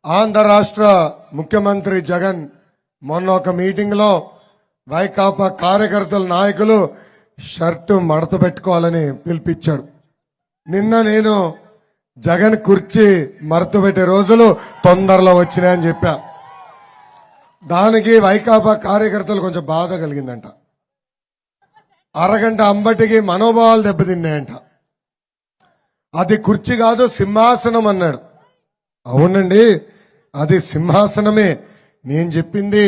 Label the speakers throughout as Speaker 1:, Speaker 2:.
Speaker 1: ఆంధ్ర రాష్ట్ర ముఖ్యమంత్రి జగన్ మొన్న ఒక మీటింగ్ లో వైకాపా కార్యకర్తల నాయకులు షర్టు మడత పెట్టుకోవాలని పిలిపించాడు. నిన్న నేను జగన్ కుర్చీ మడత పెట్టే రోజులు తొందరలో వచ్చినాయని చెప్పా. దానికి వైకాపా కార్యకర్తలు కొంచెం బాధ కలిగిందంట. అరగంట అంబటికి మనోభావాలు దెబ్బతిన్నాయంట. అది కుర్చీ కాదు సింహాసనం అన్నాడు. అవునండి, అది సింహాసనమే. నేను చెప్పింది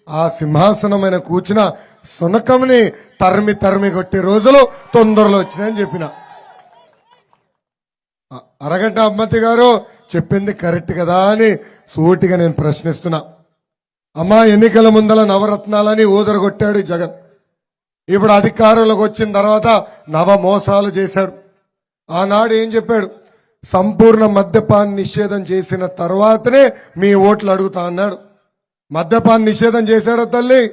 Speaker 1: ఆ సింహాసనమైన కూర్చున్న సునకంని తరిమి తరిమి కొట్టే రోజులు తొందరలో వచ్చినాయని చెప్పిన. అరగంట అమ్మతి గారు చెప్పింది కరెక్ట్ కదా అని సూటిగా నేను ప్రశ్నిస్తున్నా. అమ్మా, ఎన్నికల ముందల నవరత్నాలని ఊదరగొట్టాడు జగన్. ఇప్పుడు అధికారంలోకి వచ్చిన తర్వాత నవ మోసాలు చేశాడు. ఆనాడు ఏం చెప్పాడు? సంపూర్ణ మద్యపాన్ నిషేధం చేసిన తర్వాతనే మీ ఓట్లు అడుగుతా అన్నాడు. మద్యపాన్ నిషేధం చేశాడా తల్లి?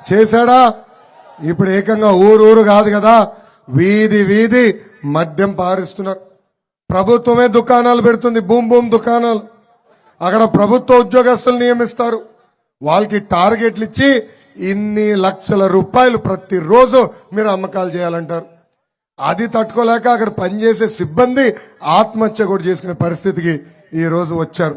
Speaker 1: చేశాడా? ఇప్పుడు ఏకంగా ఊరు కాదు కదా, వీధి వీధి మద్యం పారిస్తున్నారు. ప్రభుత్వమే దుకాణాలు పెడుతుంది, భూమి దుకాణాలు. అక్కడ ప్రభుత్వ ఉద్యోగస్తులు నియమిస్తారు. వాళ్ళకి టార్గెట్లు ఇచ్చి ఇన్ని లక్షల రూపాయలు ప్రతిరోజు మీరు అమ్మకాలు చేయాలంటారు. అది తట్టుకోలేక అక్కడ పనిచేసే సిబ్బంది ఆత్మహత్య కూడా చేసుకునే పరిస్థితికి ఈ రోజు వచ్చారు.